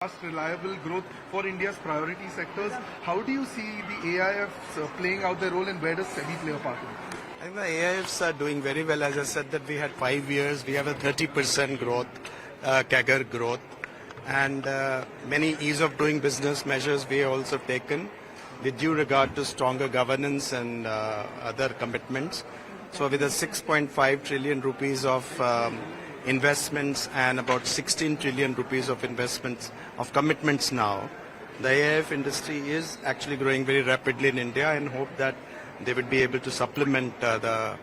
fast, reliable growth for India's priority sectors. How do you see the AIFs playing out their role, and where does SEBI play a part in it? I think the AIFs are doing very well. As I said, that we had 5 years, we have a 30% growth, CAGR growth, and many ease of doing business measures we have also taken with due regard to stronger governance and other commitments. So with the 6.5 trillion rupees of investments and about 16 trillion rupees of investments, of commitments now, the AIF industry is actually growing very rapidly in India, and hope that they would be able to supplement the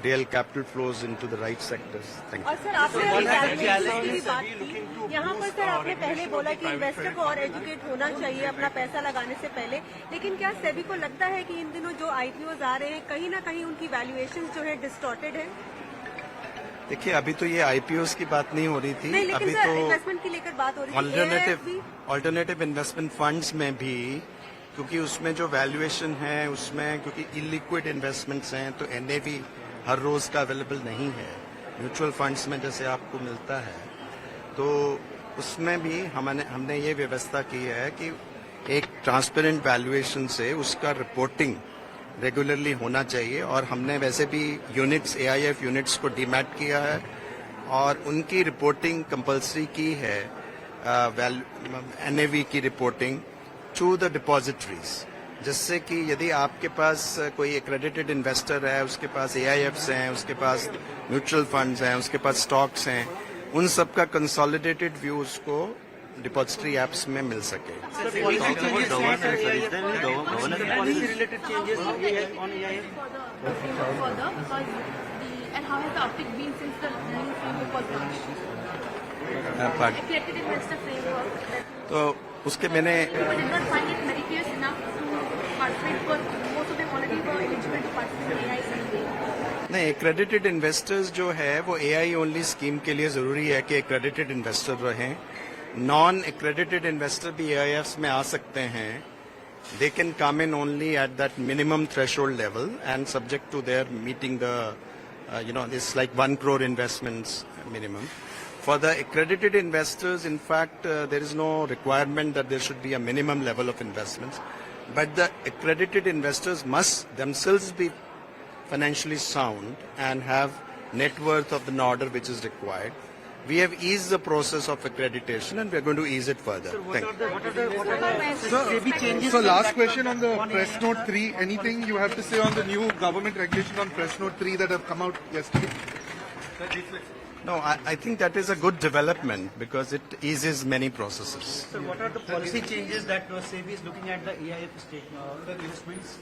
real capital flows into the right sectors. Thank you. और sir आपने अभी valuation की भी बात की, यहाँ पर sir आपने पहले बोला कि इन्वेस्टर को और एजुकेट होना चाहिए अपना पैसा लगाने से पहले, लेकिन क्या सेबी को लगता है कि इन दिनों जो आईपीओज आ रहे हैं कहीं ना कहीं उनकी वैल्यूएशन जो है डिस्टॉर्टेड है? देखिए, अभी तो ये आईपीओस की बात नहीं हो रही थी, नहीं, लेकिन अभी सर तो इन्वेस्टमेंट की लेकर बात हो रही है। ऑल्टरनेटिव इन्वेस्टमेंट फंड्स में भी, क्योंकि उसमें जो वैल्यूएशन है उसमें, क्योंकि इलिक्विड इन्वेस्टमेंट्स हैं तो एनएवी हर रोज का अवेलेबल नहीं है। म्यूचुअल फंड्स में जैसे आपको मिलता है, तो उसमें भी हमने ये व्यवस्था की है कि एक ट्रांसपेरेंट वैल्यूएशन से उसका रिपोर्टिंग रेगुलरली होना चाहिए, और हमने वैसे भी यूनिट्स, एआईएफ यूनिट्स को डीमैट किया है और उनकी रिपोर्टिंग कंपलसरी की है, एनएवी की रिपोर्टिंग टू द डिपॉजिटरीज, जिससे कि यदि आपके पास कोई एक्रेडिटेड इन्वेस्टर है, उसके पास एआईएफ्स हैं, उसके पास म्यूचुअल फंड्स हैं, उसके पास स्टॉक्स हैं, उन सब का कंसोलिडेटेड व्यू उसको डिपॉजिटरी एप्स में मिल सके। तो उसके मैंने नहीं, एक्रेडिटेड इन्वेस्टर्स जो है वो एआई ओनली स्कीम के लिए जरूरी है कि एक्रेडिटेड इन्वेस्टर रहें। नॉन एक्रेडिटेड इन्वेस्टर भी एआईएफ्स में आ सकते हैं। They can come in only at that minimum threshold level and subject to their meeting the this like 1 crore investments minimum. For the accredited investors, in fact, there is no requirement that there should be a minimum level of investments. But the accredited investors must themselves be financially sound and have net worth of the order which is required. We have eased the process of accreditation and we are going to ease it further. Thank you. So last question on the Press Note 3. Anything you have to say on the new government regulation on Press Note 3 that have come out yesterday? No, I think that is a good development because it eases many processes. So what are the policy changes that SEBI is looking at the AIF investments?